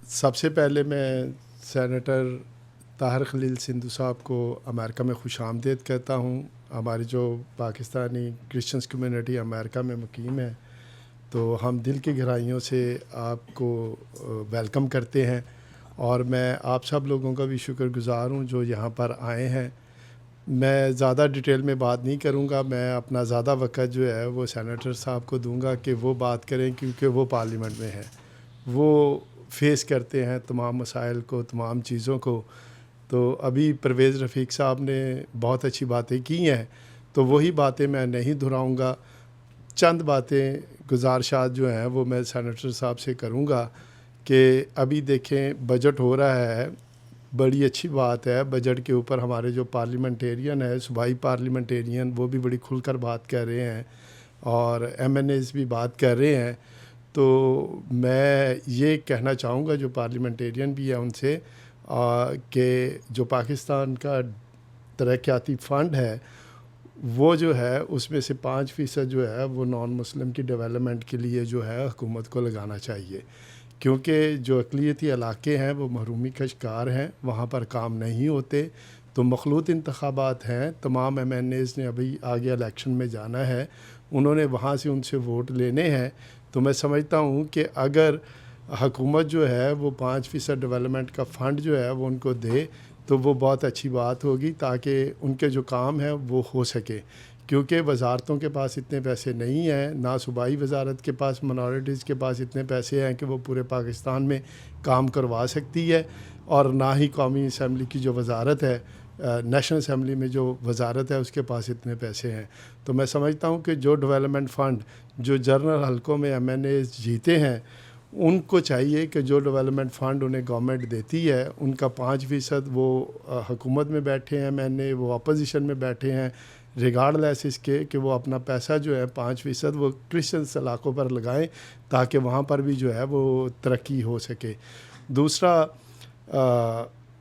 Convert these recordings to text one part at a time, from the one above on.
सबसे पहले मैं सेनेटर ताहिर खलील सिंधु साहब को अमेरिका में खुशामदीद कहता हूँ। हमारी जो पाकिस्तानी क्रिश्चियंस कम्युनिटी अमेरिका में मुकीम है, तो हम दिल की गहराइयों से आपको वेलकम करते हैं और मैं आप सब लोगों का भी शुक्रगुज़ार हूँ जो यहाँ पर आए हैं। मैं ज़्यादा डिटेल में बात नहीं करूँगा, मैं अपना ज़्यादा वक्त जो है वो सेनेटर साहब को दूँगा कि वो बात करें, क्योंकि वो पार्लियामेंट में है, वो फेस करते हैं तमाम मसाइल को, तमाम चीज़ों को। तो अभी परवेज़ रफ़ीक साहब ने बहुत अच्छी बातें की हैं, तो वही बातें मैं नहीं दोहराऊँगा। चंद बातें गुज़ारिशात जो हैं वो मैं सेनेटर साहब से करूँगा कि अभी देखें बजट हो रहा है, बड़ी अच्छी बात है। बजट के ऊपर हमारे जो पार्लियामेंटेरियन है, सूबाई पार्लियामेंटेरियन, वो भी बड़ी खुलकर बात कर रहे हैं और एमएनएज़ भी बात कर रहे हैं। तो मैं ये कहना चाहूँगा जो पार्लियामेंटेरियन भी है उनसे कि जो पाकिस्तान का तरक्याती फ़ंड है वो जो है उसमें से 5% जो है वो नॉन मुस्लिम की डेवलपमेंट के लिए जो है हुकूमत को लगाना चाहिए, क्योंकि जो अक़लियती इलाके हैं वो महरूमी का शिकार हैं, वहाँ पर काम नहीं होते। तो मखलूत इंतखाबात हैं, तमाम एमएनएज़ ने अभी आगे इलेक्शन में जाना है, उन्होंने वहाँ से उनसे वोट लेने हैं। तो मैं समझता हूँ कि अगर हुकूमत जो है वो 5% डेवलपमेंट का फ़ंड जो है वो उनको दे तो वो बहुत अच्छी बात होगी, ताकि उनके जो काम है वो हो सके। क्योंकि वजारतों के पास इतने पैसे नहीं हैं, ना सूबाई वजारत के पास, मिनॉरिटीज़ के पास इतने पैसे हैं कि वो पूरे पाकिस्तान में काम करवा सकती है, और ना ही कौमी असम्बली की जो वजारत है, नेशनल असम्बली में जो वजारत है, उसके पास इतने पैसे हैं। तो मैं समझता हूँ कि जो डेवलपमेंट फ़ंड जो जनरल हलकों में एमएनए जीते हैं, उनको चाहिए कि जो डेवलपमेंट फ़ंड उन्हें गवर्नमेंट देती है उनका 5% वो हुकूमत में बैठे हैं, मैंने वो अपोजिशन में बैठे हैं, रिगार्डलेस इसके कि वो अपना पैसा जो है 5% वो क्रिश्चियन इलाकों पर लगाएं, ताकि वहाँ पर भी जो है वो तरक्की हो सके। दूसरा,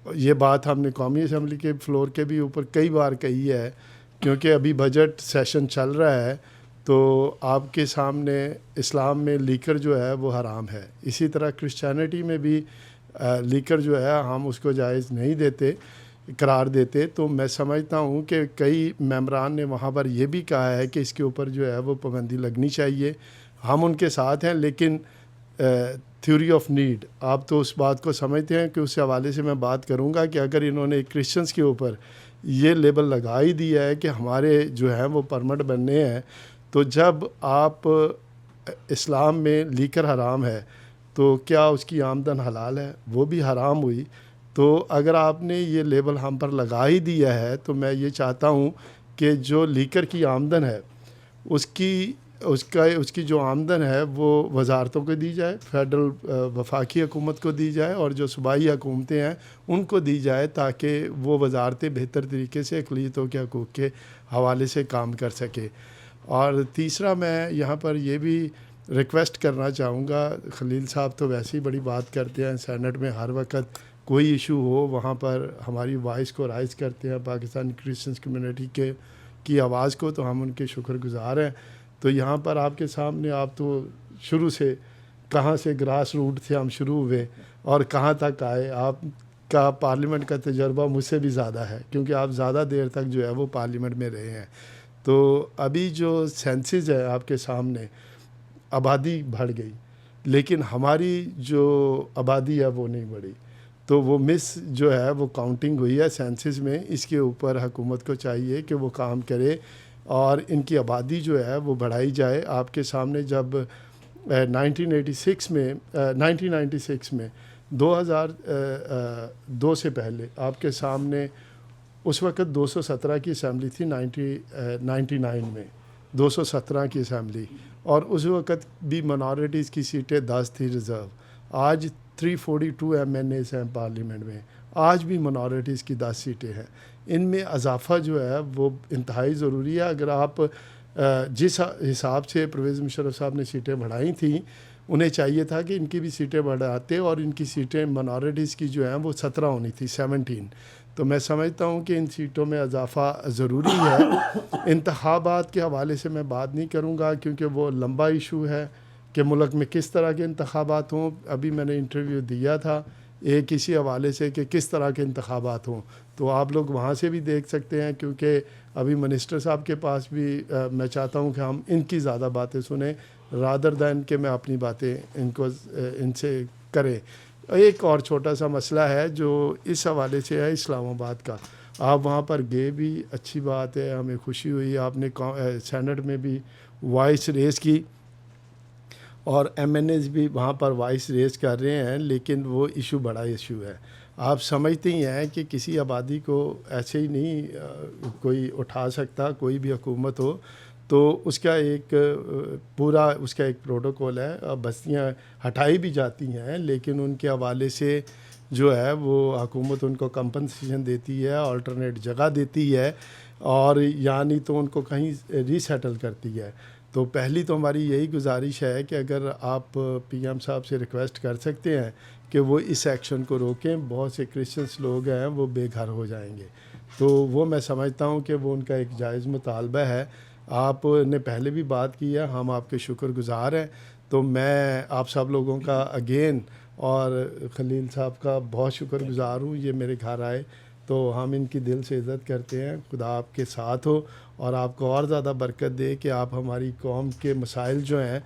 ये बात हमने कौमी असम्बली के फ्लोर के भी ऊपर कई बार कही है, क्योंकि अभी बजट सेशन चल रहा है, तो आपके सामने इस्लाम में लीकर जो है वो हराम है, इसी तरह क्रिश्चियनिटी में भी लीकर जो है हम उसको जायज़ नहीं देते, करार देते। तो मैं समझता हूँ कि कई मेंबरान ने वहाँ पर ये भी कहा है कि इसके ऊपर जो है वो पाबंदी लगनी चाहिए। हम उनके साथ हैं, लेकिन थ्योरी ऑफ नीड, आप तो उस बात को समझते हैं कि उस हवाले से मैं बात करूँगा कि अगर इन्होंने क्रिश्चियंस के ऊपर ये लेबल लगा ही दिया है कि हमारे जो है वो परमिट बनने हैं, तो जब आप इस्लाम में लीकर हराम है तो क्या उसकी आमदन हलाल है? वो भी हराम हुई। तो अगर आपने ये लेबल हम पर लगा ही दिया है, तो मैं ये चाहता हूँ कि जो लीकर की आमदन है उसकी जो आमदन है वो वजारतों को दी जाए, फेडरल वफाकी हुकूमत को दी जाए, और जो सूबाई हुकूमतें हैं उनको दी जाए, ताकि वो वजारतें बेहतर तरीके से अक़लियतों के हकूक़ के हवाले से काम कर सके। और तीसरा, मैं यहाँ पर ये भी रिक्वेस्ट करना चाहूँगा, खलील साहब तो वैसे ही बड़ी बात करते हैं, सेनेट में हर वक्त कोई इशू हो वहाँ पर हमारी वॉइस को राइज़ करते हैं, पाकिस्तानी क्रिश्चियंस कम्युनिटी की आवाज़ को, तो हम उनके शुक्रगुज़ार हैं। तो यहाँ पर आपके सामने, आप तो शुरू से कहाँ से ग्रास रूट से हम शुरू हुए और कहाँ तक आए, आपका पार्लियामेंट का तजर्बा मुझसे भी ज़्यादा है, क्योंकि आप ज़्यादा देर तक जो है वो पार्लियामेंट में रहे हैं। तो अभी जो सेंसस है आपके सामने, आबादी बढ़ गई, लेकिन हमारी जो आबादी है वो नहीं बढ़ी, तो वो मिस जो है वो काउंटिंग हुई है सेंसस में। इसके ऊपर हुकूमत को चाहिए कि वो काम करे और इनकी आबादी जो है वो बढ़ाई जाए। आपके सामने जब 1986 में 1996 में 2002 से पहले आपके सामने उस वक़्त 217 की असम्बली थी, 99 में 217 की असम्बली, और उस वक़्त भी मिनॉरिटीज़ की सीटें 10 थी रिज़र्व। आज 342 एमएनएज़ हैं पार्लियामेंट में, आज भी मिनॉरिटीज़ की 10 सीटें हैं। इनमें इजाफ़ा जो है वो इंतहाई ज़रूरी है। अगर आप जिस हिसाब से परवेज़ मुशर्रफ साहब ने सीटें बढ़ाई थी, उन्हें चाहिए था कि इनकी भी सीटें बढ़ाते, और इनकी सीटें मिनॉरिटीज़ की जो हैं वो 17 होनी थी, 17। तो मैं समझता हूँ कि इन सीटों में इजाफ़ा ज़रूरी है। इंतखाबात के हवाले से मैं बात नहीं करूँगा, क्योंकि वो लंबा इशू है, कि मुल्क में किस तरह के इंतखाबात हों। अभी मैंने इंटरव्यू दिया था एक इसी हवाले से कि किस तरह के इंतखाबात हों, तो आप लोग वहाँ से भी देख सकते हैं, क्योंकि अभी मिनिस्टर साहब के पास भी मैं चाहता हूँ कि हम इनकी ज़्यादा बातें सुने रादर दैन कि मैं अपनी बातें इनसे करें। एक और छोटा सा मसला है जो इस हवाले से है इस्लामाबाद का। आप वहाँ पर गए भी, अच्छी बात है, हमें खुशी हुई। आपने सेनेट में भी वॉइस रेस की और एमएनएस भी वहाँ पर वॉइस रेस कर रहे हैं, लेकिन वो इशू बड़ा इशू है। आप समझते ही हैं कि किसी आबादी को ऐसे ही नहीं कोई उठा सकता, कोई भी हुकूमत हो, तो उसका एक पूरा उसका एक प्रोटोकॉल है। बस्तियाँ हटाई भी जाती हैं, लेकिन उनके हवाले से जो है वो हुकूमत उनको कंपनसेशन देती है, अल्टरनेट जगह देती है, और यानी तो उनको कहीं रीसेटल करती है। तो पहली तो हमारी यही गुजारिश है कि अगर आप पीएम साहब से रिक्वेस्ट कर सकते हैं कि वो इस एक्शन को रोकें। बहुत से क्रिश्चियंस लोग हैं वो बेघर हो जाएंगे, तो वो मैं समझता हूँ कि वो उनका एक जायज़ मुतालबा है। आपने पहले भी बात की है, हम आपके शुक्रगुज़ार हैं। तो मैं आप सब लोगों का अगेन और खलील साहब का बहुत शुक्रगुज़ार हूँ, ये मेरे घर आए, तो हम इनकी दिल से इज़्ज़त करते हैं। खुदा आपके साथ हो और आपको और ज़्यादा बरकत दे कि आप हमारी कौम के मसाइल जो हैं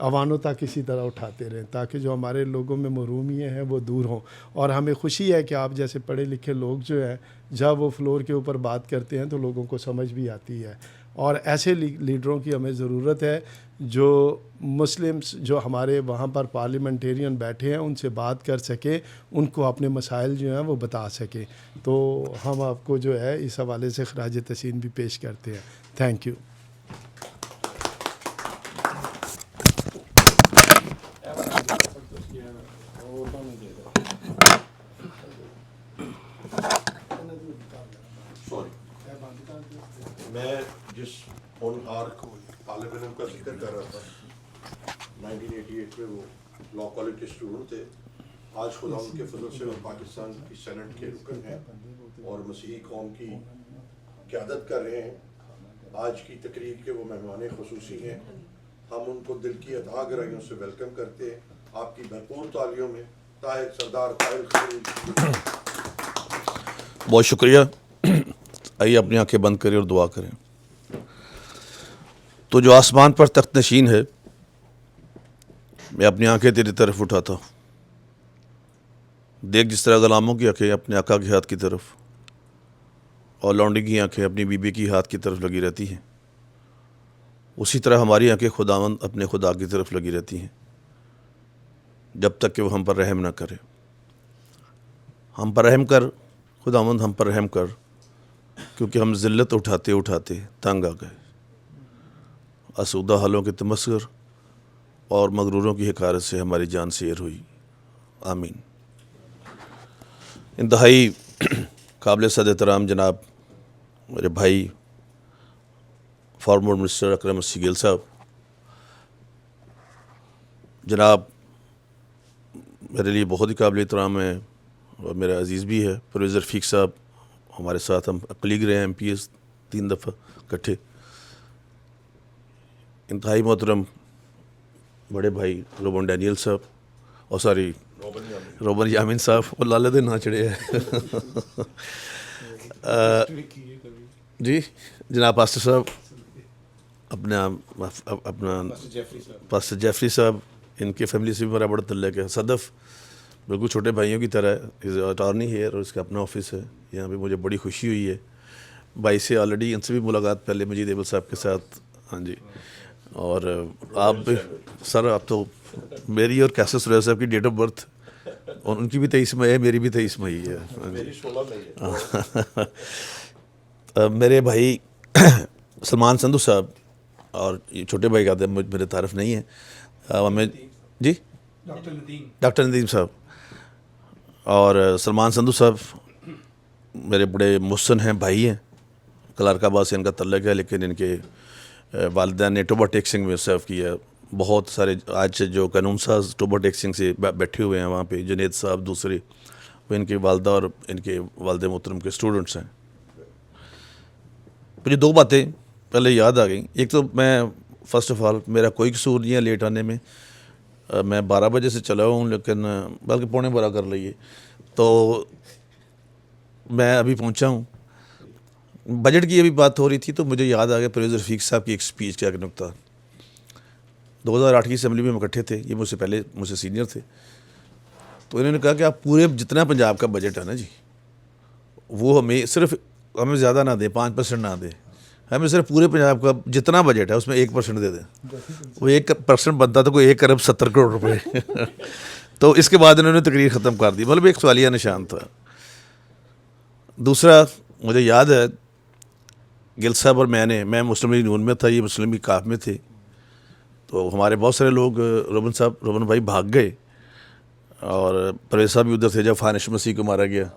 अवानों तक इसी तरह उठाते रहें, ताकि जो हमारे लोगों में महरूमियाँ हैं वो दूर हों। और हमें खुशी है कि आप जैसे पढ़े लिखे लोग जो हैं, जब वो फ्लोर के ऊपर बात करते हैं तो लोगों को समझ भी आती है। और ऐसे लीडरों की हमें ज़रूरत है जो मुस्लिम्स जो हमारे वहाँ पर पार्लियामेंटेरियन बैठे हैं उनसे बात कर सके, उनको अपने मसाइल जो हैं वो बता सके। तो हम आपको जो है इस हवाले से खराज तहसीन भी पेश करते हैं। Thank you. मैं जिस होनहार तालिब इल्म का जिक्र कर रहा था, 1988 में वो लॉ कॉलेज के स्टूडेंट थे, आज खुदा उनके फजल से वो पाकिस्तान की सेनेट के रुकन हैं और मसीही कौम की क़यादत कर रहे हैं। आज की तकरीर के वो मेहमान खुसूसी हैं। हम उनको दिल की अता गहराइयों से वेलकम करते हैं। आपकी भरपूर तालियों में ताहिर सरदार ताहिर खलील। बहुत शुक्रिया। आइए अपनी आंखें बंद करें और दुआ करें। तो जो आसमान पर तख्त नशीन है, मैं अपनी आंखें तेरी तरफ उठाता हूँ। देख जिस तरह गुलामों की आंखें अपने आका के हाथ की तरफ और लौंडी की आंखें अपनी बीबी की हाथ की तरफ लगी रहती हैं, उसी तरह हमारी आंखें खुदावंद अपने खुदा की तरफ लगी रहती हैं, जब तक कि वो हम पर रहम ना करे। हम पर रहम कर खुदावंद, हम पर रहम कर, क्योंकि हम ज़िल्लत उठाते उठाते तंग आ गए। आसूदा हालों के तमस्खुर और मगरूरों की हकारत से हमारी जान सैर हुई। आमीन। इंतहाई काबिल सद एहतराम जनाब मेरे भाई फॉर्मर मिनिस्टर अकरम सीगेल साहब, जनाब मेरे लिए बहुत ही काबिल एहतराम है और मेरा अजीज़ भी है परवेज़ रफ़ीक साहब, हमारे साथ हम कलीग रहे हैं MPS 3 दफ़ा इकट्ठे। इंतहाई मोहतरम बड़े भाई रोबन डैनियल साहब और सॉरी रोबन यामिन साहब, वो लाले दे ना चढ़े हैं जी। जनाब पास्टर साहब, अपना पास्टर जेफरी साहब, इनके फैमिली से भी मेरा बड़ा तल्लुक़ है। सदफ़ बिल्कुल छोटे भाइयों की तरह इज़ अटॉर्नी है और उसका अपना ऑफिस है। यहाँ पे मुझे बड़ी खुशी हुई है भाई से, ऑलरेडी इनसे भी मुलाकात पहले मजीद एबल साहब के साथ। हाँ जी। और आप सर, आप तो मेरी और कैसर सुरेश साहब की डेट ऑफ बर्थ और उनकी भी 23 मई है, मेरी भी 23 मई है। मेरी 16 मई है। मेरे भाई सलमान संधू साहब और ये छोटे भाई का मेरे तारफ़ नहीं है, हमें जी डॉक्टर नदीम साहब और सलमान संधू साहब मेरे बड़े मुहसन हैं, भाई हैं। कलारकाबाद से इनका तल्लुक़ है, लेकिन इनके वालिदा ने टोबा टेक्सिंग में सर्व किया। बहुत सारे आज जो कानून साज टोबा टेक्सिंग से बैठे हुए हैं वहाँ पे, जुनेद साहब दूसरे, वो इनके वालिदा और इनके वालिद मोहतरम के स्टूडेंट्स हैं। मुझे दो बातें पहले याद आ गई। एक तो मैं फ़र्स्ट ऑफ़ ऑल, मेरा कोई कसूर नहीं है लेट आने में, मैं 12 बजे से चला हूँ, लेकिन बल्कि 11:15 कर लीजिए, तो मैं अभी पहुँचा हूँ। बजट की अभी बात हो रही थी तो मुझे याद आ गया परवेज़ रफ़ीक साहब की एक स्पीच का एक नुक्ता। 2008 की असम्बली में हम इकट्ठे थे, ये मुझसे सीनियर थे। तो इन्होंने कहा कि आप पूरे जितना पंजाब का बजट है ना जी, वो हमें ज़्यादा ना दें, 5% ना दें, हमें सिर्फ पूरे पंजाब का जितना बजट है उसमें 1% दे दें। वो 1% बनता तो कोई 1 अरब 70 करोड़ रुपए। तो इसके बाद इन्होंने तकरीर ख़त्म कर दी, मतलब एक सवालिया निशान था। दूसरा, मुझे याद है गिल साहब और मैं मुस्लिम लीग नून में था, ये मुस्लिम लीग काफ में थे। तो हमारे बहुत सारे लोग, रोबन भाई भाग गए और परवेज़ साहब भी उधर थे जब फानिश मसीह को मारा गया,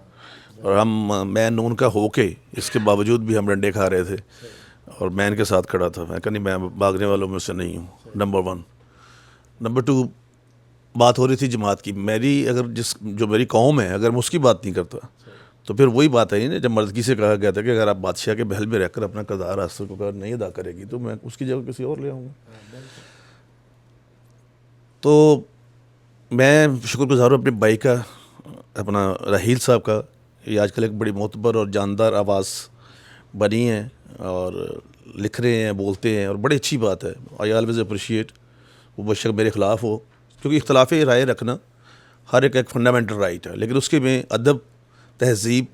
और मैं नून का होके इसके बावजूद भी हम डंडे खा रहे थे और मैं इनके साथ खड़ा था। मैं कहा नहीं, मैं भागने वालों में से नहीं हूँ, नंबर 1। नंबर 2, बात हो रही थी जमात की। जो मेरी कौम है, अगर मैं उसकी बात नहीं करता तो फिर वही बात है ना, जब मर्दगी से कहा गया था कि अगर आप बादशाह के महल में रहकर अपना किरदार रास्ते को नहीं अदा करेगी तो मैं उसकी जगह किसी और ले आऊँगा। तो मैं शुक्रगुज़ार हूँ अपने भाई का, अपना राहील साहब का। ये आजकल एक बड़ी मोतबर और जानदार आवाज़ बनी है और लिख रहे हैं, बोलते हैं, और बड़ी अच्छी बात है। I always appreciate. वो बेशक मेरे ख़िलाफ़ हो, क्योंकि इख्तलाफ़ राय रखना हर एक फंडामेंटल राइट है, लेकिन उसके में अदब, तहज़ीब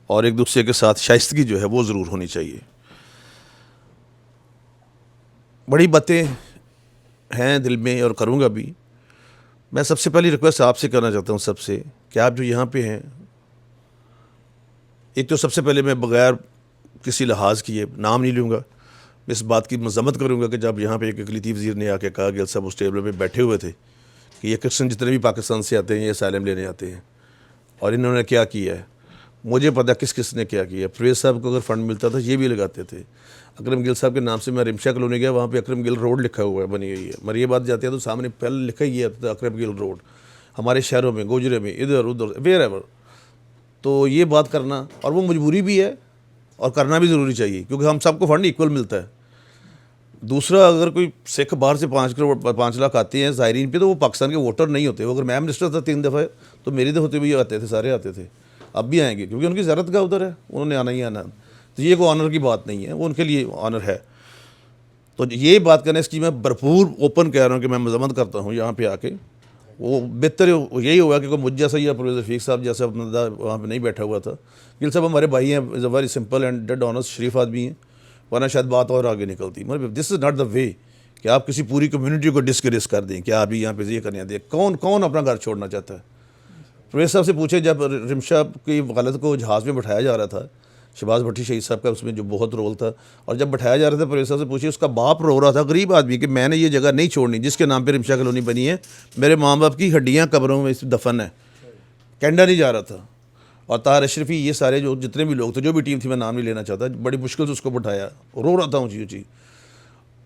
और एक दूसरे के साथ शाइस्तगी जो है वो ज़रूर होनी चाहिए। बड़ी बातें हैं दिल में और करूँगा भी। मैं सबसे पहली रिक्वेस्ट आपसे करना चाहता हूँ सबसे, कि आप जो यहाँ पे हैं, एक तो सबसे पहले मैं बग़ैर किसी लिहाज किए नाम नहीं लूँगा, मैं इस बात की मज़म्मत करूँगा कि जब यहाँ पे एक अक़लीती वज़ीर ने आके कहा, गिल साहब उस टेबल पे बैठे हुए थे, कि ये क्रिश्चन जितने भी पाकिस्तान से आते हैं ये असाइलम लेने आते हैं, और इन्होंने क्या किया है। मुझे पता किस किस ने क्या किया। परवेज़ साहब को अगर फ़ंड मिलता था ये भी लगाते थे। अकरम गिल साहब के नाम से मैं रिमशा कॉलोनी गया, वहाँ पे अकरम गिल रोड लिखा हुआ है, बनी हुई है। मगर ये बात जाती है तो सामने पहले लिखा ही आता था अकरम गिल रोड। हमारे शहरों में, गोजरे में, इधर उधर, वेयर एवर। तो ये बात करना, और वो मजबूरी भी है और करना भी ज़रूरी चाहिए, क्योंकि हम सबको फ़ंड इक्वल मिलता है। दूसरा, अगर कोई सिख बाहर से 5 लाख आते हैं ज़ायरीन पे, तो वो पाकिस्तान के वोटर नहीं होते। वो अगर मैं मिनिस्टर था 3 दफ़ा, तो मेरे तो होते हुए आते थे, सारे आते थे, अब भी आएंगे, क्योंकि उनकी ज़रूरत का उधर है, उन्होंने आना ही आना। तो ये कोई ऑनर की बात नहीं है, वो उनके लिए ऑनर है। तो ये बात करने इसकी मैं भरपूर ओपन कह रहा हूँ कि मैं मज़म्मत करता हूँ यहाँ पे आके। वो बेहतर यही होगा कि कोई मुझ जैसा या परवेज़ रफ़ीक साहब जैसा अपना वहाँ पे नहीं बैठा हुआ था। गिल साहब हमारे भाई हैं, is a very simple and dead honest शरीफ आदमी हैं, वरना शायद बात और आगे निकलती। मगर this is not the way कि आप किसी पूरी कम्युनिटी को डिस्करेज कर दें कि आप यहाँ पे ये करने दें। कौन अपना घर छोड़ना चाहता है। परवेज़ साहब से पूछे, जब रिमशा की वकालत को जहाज़ में बैठाया जा रहा था, शहबाज भट्टी शहीद साहब का उसमें जो बहुत रोल था, और जब बैठाया जा रहा था परवेज़ साहब से पूछिए, उसका बाप रो रहा था, गरीब आदमी, कि मैंने ये जगह नहीं छोड़नी जिसके नाम पे रिमशा कॉलोनी बनी है, मेरे माँ बाप की हड्डियाँ कब्रों में दफन है। कैनेडा नहीं जा रहा था। और तार अशरफी, ये सारे जो जितने भी लोग थे, जो भी टीम थी, मैं नाम नहीं लेना चाहता, बड़ी मुश्किल से उसको बैठाया, रो रहा था ऊँची ऊँची।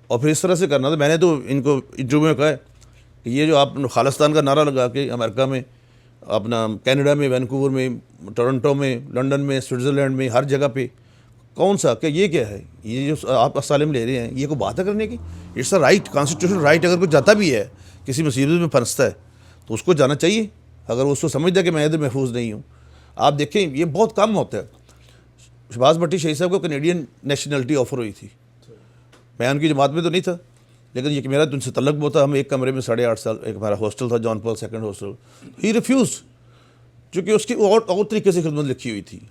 और फिर इस तरह से करना था। मैंने तो इनको इंटरव्यू में कहा कि ये जो आप खालिस्तान का नारा लगा के अमेरिका में, अपना कनाडा में, वैनकूवर में, टोरंटो में, लंदन में, स्विट्ज़रलैंड में, हर जगह पे, कौन सा क्या ये क्या है, ये जो आप असालिम ले रहे हैं, ये कोई बात है करने की? It's a right, constitutional right. अगर कोई जाता भी है, किसी मुसीबत में फंसता है, तो उसको जाना चाहिए, अगर उसको समझता है कि मैं इधर महफूज नहीं हूँ। आप देखें, ये बहुत कम होता है। शहबाज भट्टी शहीद साहब को कैनेडियन नेशनलिटी ऑफर हुई थी, मैं उनकी जमात में तो नहीं था, लेकिन ये कि मेरा तुमसे तल्लक बहुत था। हम एक कमरे में 8.5 साल, एक हमारा हॉस्टल था, जॉन पॉल सेकंड हॉस्टल। ही रिफ्यूज़, चूँकि उसकी और तरीके से खिदमत लिखी हुई थी।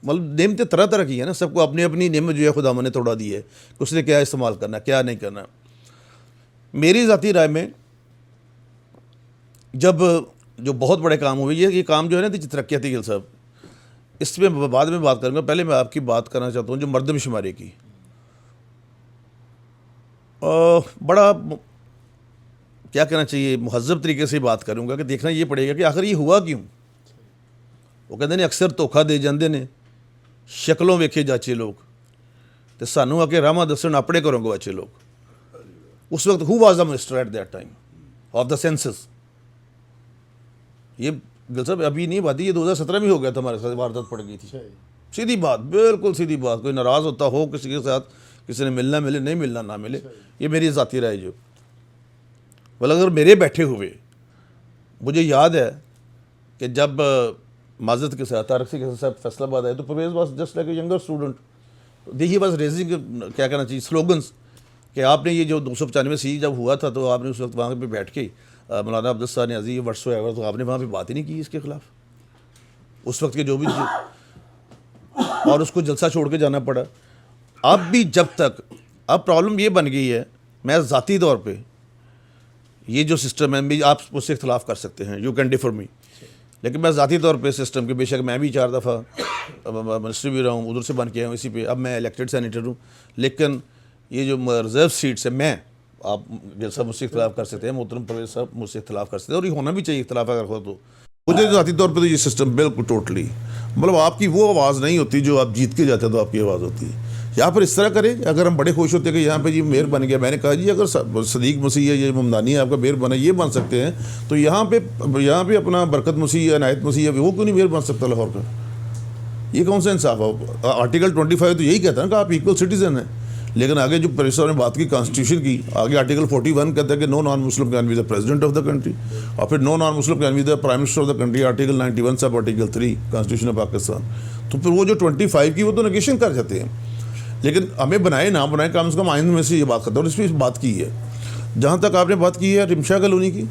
मतलब नेमतें तरह तरह की है ना, सबको अपनी अपनी नेमत जो है खुदा ने तोड़ा दी है, उसने क्या इस्तेमाल करना, क्या नहीं करना। मेरी ज़ाती राय में, जब जो बहुत बड़े काम हुए, ये काम जो है ना तरक्याती, गिल साहब, इसमें बाद में बात करूँगा। पहले मैं आपकी बात करना चाहता हूँ जो मरदमशुमारी की। बड़ा क्या कहना चाहिए, मुहज़्ज़ब तरीके से बात करूँगा कि देखना ये पड़ेगा कि आखिर ये हुआ क्यों। वो कहते हैं अक्सर धोखा दे जाते हैं, शक्लों वेखे जाचे लोग, तो सानू आके रामा दसन अपने घरों गवाचे लोग। उस वक्त who was the minister at that time of the census? ये गिल साहब अभी नहीं बात, ये 2017 में हो गया था, हमारे साथ वारदात पड़ गई थी। सीधी बात, बिल्कुल सीधी बात। कोई नाराज़ होता हो किसी के साथ, किसी ने मिले नहीं मिलना ना मिले, ये मेरी ज़ाती राय जो। मतलब अगर मेरे बैठे हुए मुझे याद है कि जब माजरत के साथ तारक के साथ फैसलाबाद आए तो Parvez was just like a younger student, देखिए बस रेजिंग क्या कहना चाहिए स्लोगन्स कि आपने ये जो 295 जब हुआ था तो आपने उस वक्त वहाँ पे बैठ के मौलाना अब्दुल सानी अजी वर्सो एवर, तो आपने वहाँ पे बात ही नहीं की इसके खिलाफ उस वक्त के जो भी और उसको जलसा छोड़ के जाना पड़ा। अब भी जब तक अब प्रॉब्लम ये बन गई है, मैं ज़ाती तौर पे ये जो सिस्टम है भी आप उससे इख्तलाफ कर सकते हैं, यू कैन डिफर मी, लेकिन मैं ज़ाती तौर पे सिस्टम के बेशक मैं भी 4 दफ़ा मिनिस्टर भी रहा हूँ, उधर से बन के आया हूँ इसी पे, अब मैं इलेक्टेड सेनेटर हूँ, लेकिन ये जो रिजर्व सीट्स है मैं आप जैसा मुझसे इख्तलाफ कर सकते हैं, मोहतरम परवेज़ साहब मुझसे इख्तलाफ कर सकते हैं और ये होना भी चाहिए इख्तलाफ अगर हो तो। मुझे ज़ाती तौर पर तो ये सिस्टम बिल्कुल टोटली मतलब आपकी वो आवाज़ नहीं होती जो आप जीत के जाते हैं तो आपकी आवाज़ होती है। यहाँ पर इस तरह करें, अगर हम बड़े खुश होते हैं कि यहाँ पे जी मेयर बन गया, मैंने कहा जी अगर सदीक मसीह है ये ममदानी है आपका मेयर बना, ये बन सकते हैं तो यहाँ पे अपना बरकत मसीह है अनायत मसीह है वो क्यों नहीं मेयर बन सकता लाहौर का? ये कौन सा इंसाफ है? आर्टिकल 25 तो यही कहता है ना कि आप इक्वल सिटीजन हैं, लेकिन आगे जो प्रेसिडेंट ने बात की कॉन्स्टिट्यूशन की, आगे आर्टिकल 41 कहता है कि no non Muslim can be the president of the country, और फिर no non Muslim can be the prime minister of the country, article 91 sub article 3 constitution of Pakistan. तो फिर वो जो 25 की वो तो नेगेशन कर जाते हैं, लेकिन हमें बनाए ना बनाए कम से कम आइंद में से ये बात करता है। और इसमें बात की है, जहाँ तक आपने बात की है रिमशा कॉलोनी की,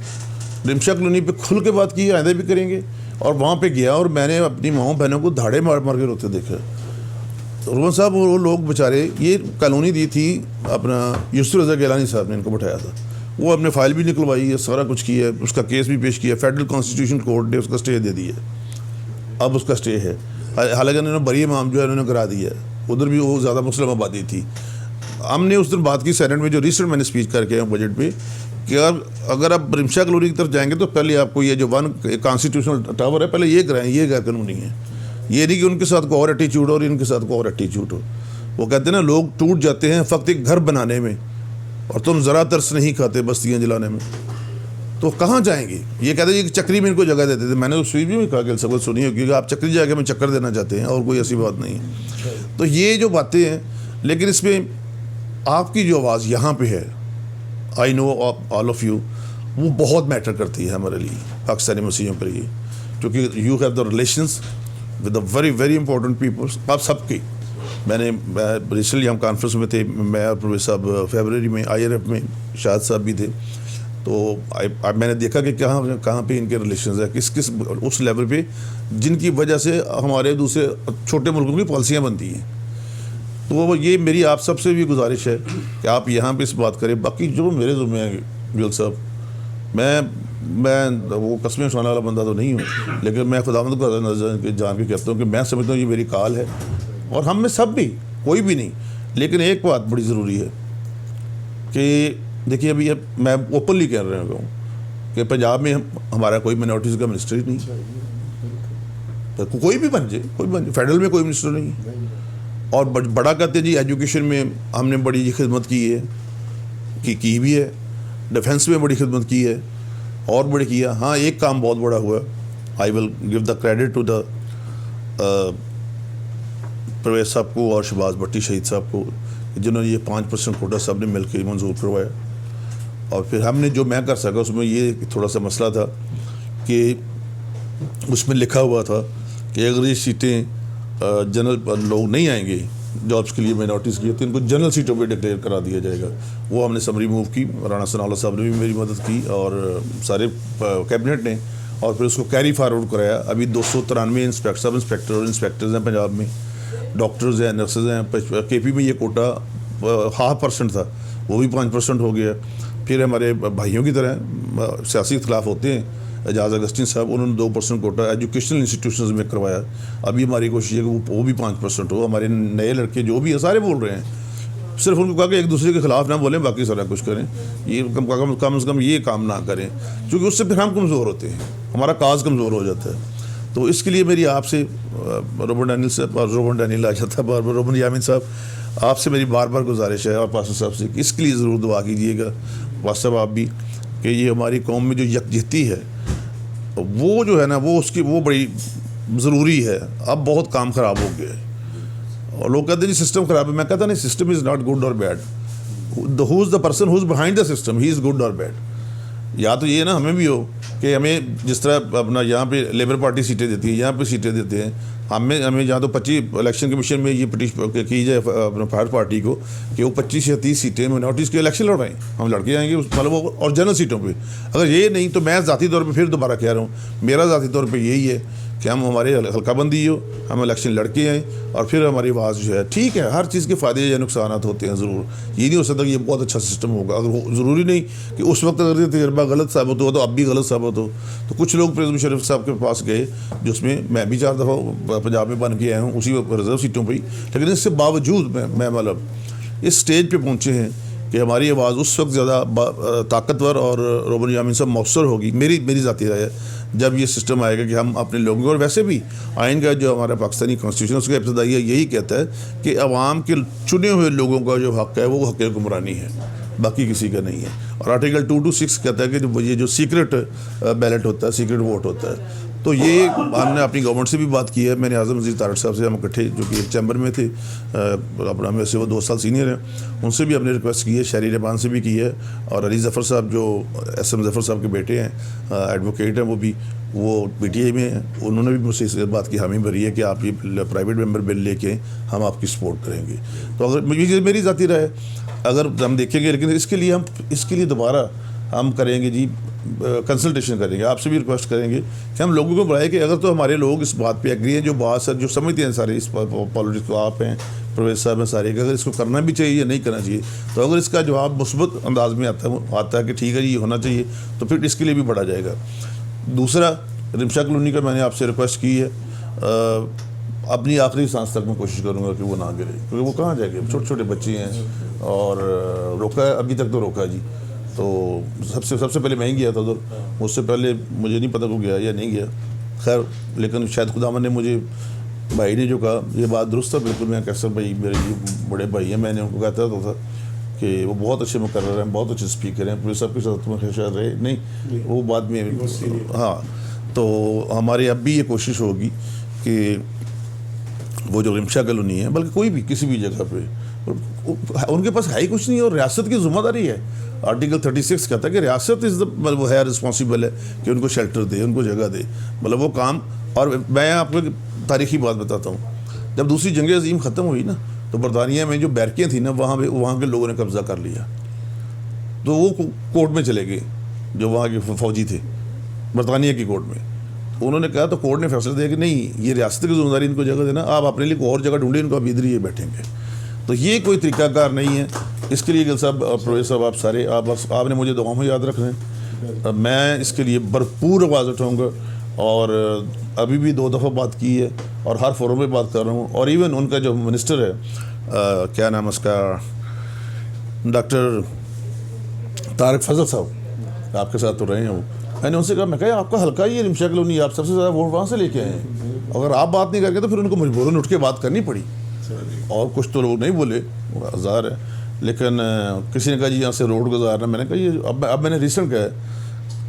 रिमशा कॉलोनी पे खुल के बात की है, आइंदा भी करेंगे। और वहाँ पे गया और मैंने अपनी माओ बहनों को धाड़े मार मार के रोते देखे। तो रोहन साहब वो लोग बेचारे, ये कॉलोनी दी थी अपना यूसुफ रज़ा गिलानी साहब ने इनको बैठाया था, वो अपने फाइल भी निकलवाई है, सारा कुछ किया है, उसका केस भी पेश किया, फेडरल कॉन्स्टिट्यूशन कोर्ट ने उसका स्टे दे दिया, अब उसका स्टे है। हालांकि उन्होंने बरी इमाम जो है उन्होंने करा दिया है, उधर भी वो ज़्यादा मुस्लिम आबादी थी। हमने उस दिन बात की सेनेट में, जो रिसेंट मैंने स्पीच करके आया बजट पे, कि अगर आप रिमशा कॉलोनी की तरफ जाएंगे तो पहले आपको ये जो कॉन्स्टिट्यूशनल टावर है पहले ये कराएं, ये गैर कानूनी है। ये नहीं कि उनके साथ कोई और एटीट्यूड हो और इनके साथ कोई और एटीट्यूड हो। वो कहते हैं ना लोग टूट जाते हैं फक्त एक घर बनाने में और तुम ज़रा तरस नहीं खाते बस्तियाँ जलाने में, तो कहाँ जाएंगे? ये कहते हैं कि चक्री में इनको जगह देते थे। मैंने उस स्पीच में कहा कि सब सुनी हो, क्योंकि आप चक्री जगह में चक्कर देना चाहते हैं और कोई ऐसी बात नहीं है। तो ये जो बातें हैं, लेकिन इसमें आपकी जो आवाज़ यहाँ पे है, I know all of you, वो बहुत मैटर करती है हमारे लिए पाकिस्तानी मसीहों के लिए, क्योंकि you have the relations with the very very important peoples. आप सबकी मैंने रिसेंटली हम कॉन्फ्रेंस में थे, मैं और प्रोफेसर साहब फरवरी में IRF में शाहिद साहब भी थे, तो मैंने देखा कि कहाँ पे इनके रिलेशंस है, किस किस उस लेवल पे जिनकी वजह से हमारे दूसरे छोटे मुल्कों की पॉलिसियाँ बनती हैं। तो ये मेरी आप सबसे भी गुजारिश है कि आप यहाँ पे इस बात करें। बाकी जो मेरे ज़िम्मे है जुल साहब, मैं वो कस्में उठाने वाला बंदा तो नहीं हूँ, लेकिन मैं खुदावंद को नजर जान के कहता हूँ कि मैं समझता हूँ ये मेरी काल है, और हम में सब भी, कोई भी नहीं। लेकिन एक बात बड़ी ज़रूरी है कि देखिए अभी मैं ओपनली कह रहा हूँ कि पंजाब में हमारा कोई मिनॉरिटीज़ का मिनिस्टर ही नहीं, तो कोई भी बन जाए, फेडरल में कोई मिनिस्टर नहीं है। और बड़ा कहते हैं जी एजुकेशन में हमने बड़ी खिदमत की है, की भी है, डिफेंस में बड़ी खिदमत की है और बड़ी किया। हाँ, एक काम बहुत बड़ा हुआ, I will give the credit to the Parvez साहब को और शहबाज भट्टी शहीद साहब को, जिन्होंने ये 5% कोटा सब ने मिल के मंजूर करवाया। और फिर हमने जो मैं कर सका उसमें ये थोड़ा सा मसला था कि उसमें लिखा हुआ था कि अगर ये सीटें जनरल लोग नहीं आएंगे जॉब्स के लिए माइनॉरिटीज़ की, तो इनको जनरल सीटों पे डिक्लेयर करा दिया जाएगा। वो हमने समरी मूव की, राना सनाउल्लाह साहब ने भी मेरी मदद की और सारे कैबिनेट ने, और फिर उसको कैरी फारवर्ड कराया। अभी 293 सब इंस्पेक्टर और इंस्पेक्टर्स हैं पंजाब में, डॉक्टर्स हैं, नर्सेज हैं। KP में ये कोटा 0.5% था, वो भी 5% हो गया। फिर हमारे भाइयों की तरह सियासी इख्तलाफ होते हैं, एजाज अगस्तीन साहब, उन्होंने 2% कोटा एजुकेशनल इंस्टीट्यूशंस में करवाया। अभी हमारी कोशिश है कि वो भी 5% हो। हमारे नए लड़के जो भी है सारे बोल रहे हैं, सिर्फ उनको कहा कि एक दूसरे के खिलाफ ना बोलें, बाकी सारा कुछ करें, ये कम से कम ये काम ना करें, क्योंकि उससे फिर हम कमज़ोर होते हैं, हमारा काज कमज़ोर हो जाता है। तो इसके लिए मेरी आपसे रोबन डैनियल साहब और रोबन डैनियल आ जाता है रोबन यामिन साहब, आपसे मेरी बार बार गुजारिश है, और पास्टर साहब से इसके लिए ज़रूर दुआ कीजिएगा, पास्टर साहब आप भी, कि ये हमारी कौम में जो यकजहती है वो जो है ना, वो उसकी वो बड़ी ज़रूरी है। अब बहुत काम ख़राब हो गया और लोग कहते हैं जी सिस्टम ख़राब है। मैं कहता नहीं, सिस्टम इज़ नॉट गुड और bad, who is the person who is behind the system, he is good और बैड। या तो ये ना हमें भी हो कि हमें जिस तरह अपना यहाँ पे लेबर पार्टी सीटें देती है, यहाँ पे सीटें देते हैं, हमें जहाँ तो 25 इलेक्शन कमीशन में ये पिटीशन की जाए अपना फायर पार्टी को कि वो 25 या 30 सीटें मिनॉरिटीज़ के इलेक्शन लड़वाएं, हम लड़के आएंगे मतलब वो और जनरल सीटों पे। अगर ये नहीं तो मैं ज़ाती तौर पे फिर दोबारा कह रहा हूँ, मेरा ज़ाती तौर पे यही है कि हम हमारे हल्काबंदी हो, हम इलेक्शन लड़के आएँ और फिर हमारी आवाज़ जो है, ठीक है हर चीज़ के फ़ायदे या नुकसान होते हैं ज़रूर, ये नहीं हो सकता कि ये बहुत अच्छा सिस्टम होगा। अगर ज़रूरी नहीं कि उस वक्त अगर ये तजर्बा गलत साबित हो तो अब भी गलत साबित हो। तो कुछ लोग प्रेम शरीफ साहब के पास गए जिसमें मैं भी 4 दफ़ा पंजाब में बन के आया हूँ उसी रिजर्व सीटों पर ही, लेकिन इससे बावजूद मैं मतलब इस स्टेज पर पहुँचे हैं कि हमारी आवाज़ उस वक्त ज़्यादा ताकतवर और रोबन यामीन साहब मौसर होगी, मेरी ज़ाती राय है, जब ये सिस्टम आएगा कि हम अपने लोगों को, और वैसे भी आइन का जो हमारा पाकिस्तानी कॉन्स्टिट्यूशन उसका इब्तदाई यही कहता है कि अवाम के चुने हुए लोगों का जो हक़ है वो हक़ हुक्मरानी है, बाकी किसी का नहीं है। और आर्टिकल 226 कहता है कि ये जो सीक्रेट बैलेट होता है, सीक्रेट वोट होता है, तो ये हमने अपनी गवर्नमेंट से भी बात की है। मैंने आज़म वज़ीर तारक साहब से हम इकट्ठे जो कि एक चैम्बर में थे, अपना में से वो 2 साल सीनियर हैं, उनसे भी हमने रिक्वेस्ट की है, शहरी रहमान से भी की है, और अली ज़फ़र साहब जो SM ज़फ़र साहब के बेटे हैं, एडवोकेट हैं, वो PTI में हैं, उन्होंने भी मुझसे इस बात की हामी भरी है कि आप ये प्राइवेट मेंबर बिल लेके हम आपकी सपोर्ट करेंगे। तो अगर मेरी ज़ाती राय है, अगर हम देखेंगे, लेकिन इसके लिए दोबारा हम करेंगे जी कंसल्टेशन करेंगे, आपसे भी रिक्वेस्ट करेंगे कि हम लोगों को बुलाएं कि अगर तो हमारे लोग इस बात पे एग्री हैं, जो बात सर जो समझते हैं सारे इस पॉलिटिक्स को, आप हैं प्रवेश साहब हैं सारे, कि अगर इसको करना भी चाहिए या नहीं करना चाहिए, तो अगर इसका जवाब मुस्बत अंदाज में आता है कि ठीक है जी ये होना चाहिए, तो फिर इसके लिए भी बढ़ा जाएगा। दूसरा, रिमशा कॉलोनी का मैंने आपसे रिक्वेस्ट की है, अपनी आखिरी सांस तक मैं कोशिश करूँगा कि वो ना गिरे, क्योंकि वो कहाँ जाएंगे, छोटे छोटे बच्चे हैं और रोका है, अभी तक तो रोका है जी। तो सबसे पहले मैं ही गया था उधर, उससे पहले मुझे नहीं पता को गया या नहीं गया, खैर, लेकिन शायद खुदावन ने मुझे, भाई ने जो कहा ये बात दुरुस्त है बिल्कुल। मैं कैसर भाई मेरे बड़े भाई हैं, मैंने उनको कहता था कि वो बहुत अच्छे मुकर्रर हैं, बहुत अच्छे स्पीकर हैं, पुलिस साहब के साथ में शायद रहे नहीं, वो बाद में, हाँ। तो हमारी अब भी ये कोशिश होगी कि वो जो रिमशा कॉलोनी है, बल्कि कोई भी किसी भी जगह पे, उनके पास है ही कुछ नहीं और रियासत की जिम्मेदारी है। आर्टिकल 36 कहता है कि रियासत इज़ द, वो है रिस्पॉन्सिबल है कि उनको शेल्टर दे, उनको जगह दे, मतलब वो काम। और मैं आपको तारीखी बात बताता हूँ, जब दूसरी जंग अजीम ख़त्म हुई ना, तो बरतानिया में जो बैरकें थी ना, वहाँ के लोगों ने कब्ज़ा कर लिया, तो वो कोर्ट में चले गए, जो वहाँ के फ़ौजी थे बरतानिया की कोर्ट में। उन्होंने कहा, तो कोर्ट ने फैसला दिया कि नहीं, ये रियासत की जिम्मेदारी, इनको जगह देना, आप अपने लिए कोई और जगह ढूंढें, इनको आप इधर ही बैठेंगे। तो ये कोई तरीक़ाकार नहीं है। इसके लिए गिल साहब, प्रोफेसर साहब, आप सारे आपने मुझे दुआओं में याद रखना है, मैं इसके लिए भरपूर आवाज़ उठाऊँगा, और अभी भी 2 दफ़ा बात की है और हर फोरम में बात कर रहा हूँ। और इवन उनका जो मिनिस्टर है, क्या नाम है उसका, डॉक्टर तारिक फजल साहब, आपके साथ तो रहे हैं वो, मैंने उनसे कहा, मैं कहा आपका हल्का ही है रिमशा कॉलोनी, आप सबसे ज़्यादा वोट वहाँ से लेके आए हैं, अगर आप बात नहीं करके तो फिर उनको मजबूरन उठ के बात करनी पड़ी। और कुछ तो लोग नहीं बोले, ज़ाहिर है, लेकिन किसी ने कहा जी यहाँ से रोड गुजारना, मैंने कहा ये अब मैंने रिसेंट कहा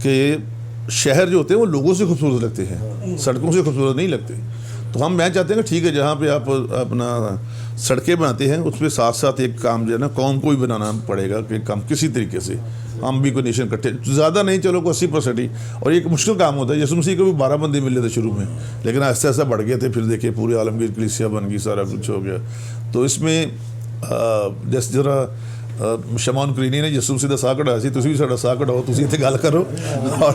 कि शहर जो होते हैं वो लोगों से खूबसूरत लगते हैं, सड़कों से खूबसूरत नहीं लगते। तो मैं चाहते हैं कि ठीक है, जहाँ पे आप अपना सड़कें बनाते हैं उस पर साथ साथ एक काम जो है ना, कौम को भी बनाना पड़ेगा कि काम किसी तरीके से हम भी कोई नेशन इकट्ठे, ज़्यादा नहीं, चलो को 80% ही। और एक मुश्किल काम होता है, यसु मसीह को भी 12 बंदे मिले थे शुरू में, लेकिन ऐसा ऐसा बढ़ गए थे, फिर देखिए पूरे आलमगीर कलीसिया बन गई, सारा कुछ हो गया। तो इसमें जैसे जरा शमान करीनी ने यसू मसीह दा साह कढ़ाया सी, तुसीं भी साडा साह कढ़ाओ, तुसीं इत्थे गल करो, और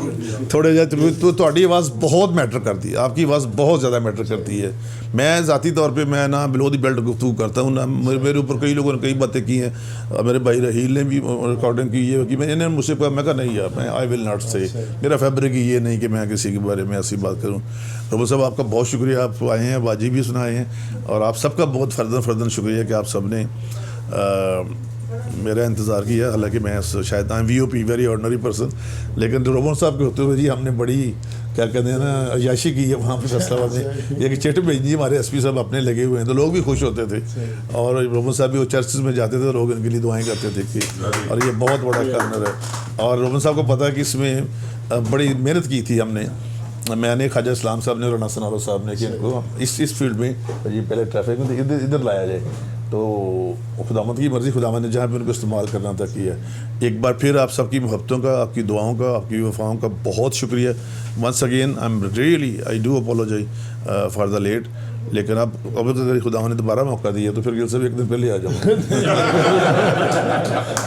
थोड़े जिहा तो तुहाडी आवाज़ बहुत मैटर करती है, आपकी आवाज़ बहुत ज़्यादा मैटर करती है। मैं ज़ाती तौर पे मैं ना बिलो दी बेल्ट गुफ्तगू करता हूँ ना, मेरे ऊपर कई लोगों ने कई बातें की हैं, मेरे भाई रहील ने भी रिकॉर्डिंग की है कि मैंने मुझसे कहा, मैं कहा नहीं यार, मैं आई विल नॉट से, मेरा फैब्रिक ही ये नहीं कि मैं किसी के बारे में ऐसी बात करूँ। प्रभु साहब आपका बहुत शुक्रिया, आप आए हैं, बाजी भी सुनाए हैं, और आप सबका बहुत फ़र्दन शुक्रिया कि आप सब ने मेरा इंतज़ार किया। हालांकि मैं शायद VOP वेरी ऑर्डनरी पर्सन, लेकिन रोमन साहब के होते हुए जी हमने बड़ी क्या कहते हैं ना अयाशी की है वहाँ पर फैसलाबाद में। एक चिट भेजी हमारे SP साहब अपने लगे हुए हैं, तो लोग भी खुश होते थे, और रोमन साहब भी वो चर्चेज में जाते थे, लोग इनके लिए दुआएँ करते थे कि, और ये बहुत बड़ा कार्नर है। और रोमन साहब को पता है कि इसमें बड़ी मेहनत की थी हमने, मैंने ख्वाजा इस्लाम साहब ने और नासर साहब ने कि इनको इस फील्ड में जी पहले ट्रैफिक में इधर लाया जाए। तो खुदावंद की मर्ज़ी, खुदावंद ने जहाँ पे उनको इस्तेमाल करना था किया। एक बार फिर आप सबकी मोहब्बतों का, आपकी दुआओं का, आपकी वफ़ाओं का बहुत शुक्रिया। Once again I am really, I do apologise for the late. लेकिन अब अगर खुदावंद ने दोबारा मौका दिया तो फिर गिल साहब एक दिन पहले आ जाऊँगा।